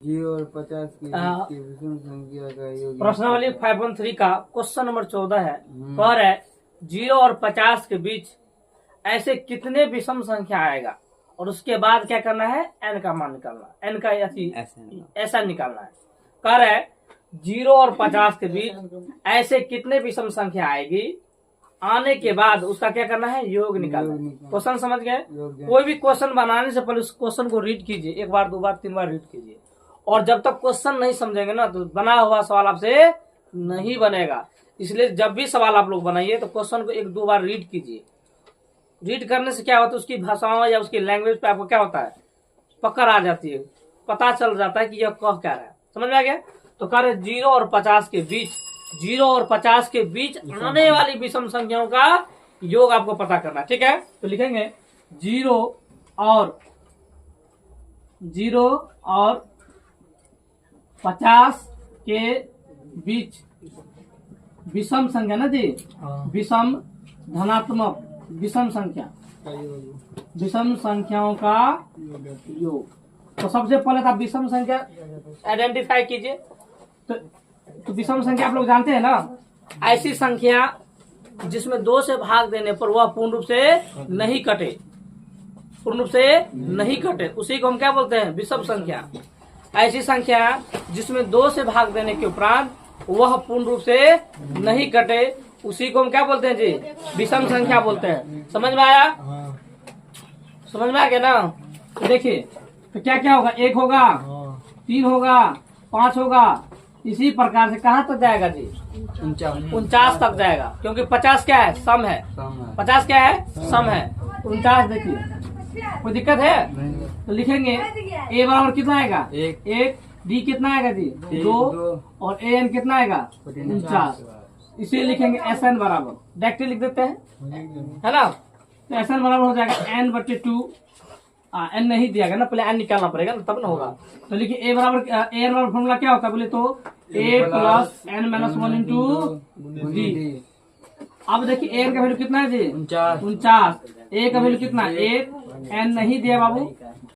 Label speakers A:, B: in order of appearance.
A: 0 और 50 की बीच की विषम संख्या का योग।
B: प्रश्नावली 513 का क्वेश्चन नंबर 14 है। कह रहा है 0 और 50 के बीच ऐसे कितने विषम संख्या आएगा और उसके बाद क्या करना है, n का मान निकालना, n का ऐसा निकालना है। कह रहा है 0 और 50 के बीच ऐसे कितने विषम संख्या आएगी, आने के बाद उसका क्या करना है, योग निकालना है। क्वेश्चन समझ गए? कोई भी क्वेश्चन बनाने से पहले उस क्वेश्चन को रीड कीजिए, 1 बार 2 बार 3 बार रीड कीजिए, और जब तक क्वेश्चन नहीं समझेंगे ना तो बना हुआ सवाल आपसे नहीं बनेगा। इसलिए जब भी सवाल आप लोग बनाइए तो क्वेश्चन को 1-2 बार रीड कीजिए। रीड करने से क्या होता है, उसकी भाषाओं या उसकी लैंग्वेज पे आपको क्या होता है, पकड़ आ जाती है, पता चल जाता है कि यह कह क्या रहा है। समझ में आ गया? तो कह रहे 0 और 50 के बीच, 0 और 50 के बीच आने वाली विषम संख्याओं का योग आपको पता करना। ठीक है, तो लिखेंगे 0 और 50 के बीच विषम संख्या ना जी, विषम धनात्मक विषम संख्या, विषम संख्याओं का योग। तो सबसे पहले आप विषम संख्या आइडेंटिफाई कीजिए। तो विषम संख्या आप लोग जानते हैं ना, ऐसी संख्या जिसमें 2 से भाग देने पर वह पूर्ण रूप से नहीं कटे, पूर्ण रूप से नहीं कटे, उसी को हम क्या बोलते हैं, विषम संख्या। ऐसी संख्या जिसमें 2 से भाग देने के उपरांत वह पूर्ण रूप से नहीं कटे, उसी को हम क्या बोलते हैं जी, विषम संख्या बोलते हैं। समझ में आया? समझ में आ गया ना? तो देखिए तो क्या क्या होगा, 1 होगा, 3 होगा, 5 होगा, इसी प्रकार से कहाँ तक जाएगा जी, 49 तक जाएगा, क्योंकि 50 क्या है, सम है। 50 क्या है, सम है। 49 देखिए, कोई दिक्कत है? तो लिखेंगे a बराबर कितना आएगा, 1, d कितना आएगा जी, 2, और an कितना आएगा, 49। इसे लिखेंगे SN बराबर, डायरेक्टली लिख देते हैं, है ना? तो SN बराबर हो जाएगा n/2। n नहीं दिया गया ना, पहले n निकालना पड़ेगा तब ना होगा। तो लिखिए a बराबर, an बराबर फॉर्मूला क्या होता है बोले तो a + n-1 × d। अब देखिए an का वैल्यू कितना है जी, 49। a का वैल्यू कितना, 1, n नहीं दिया बाबू,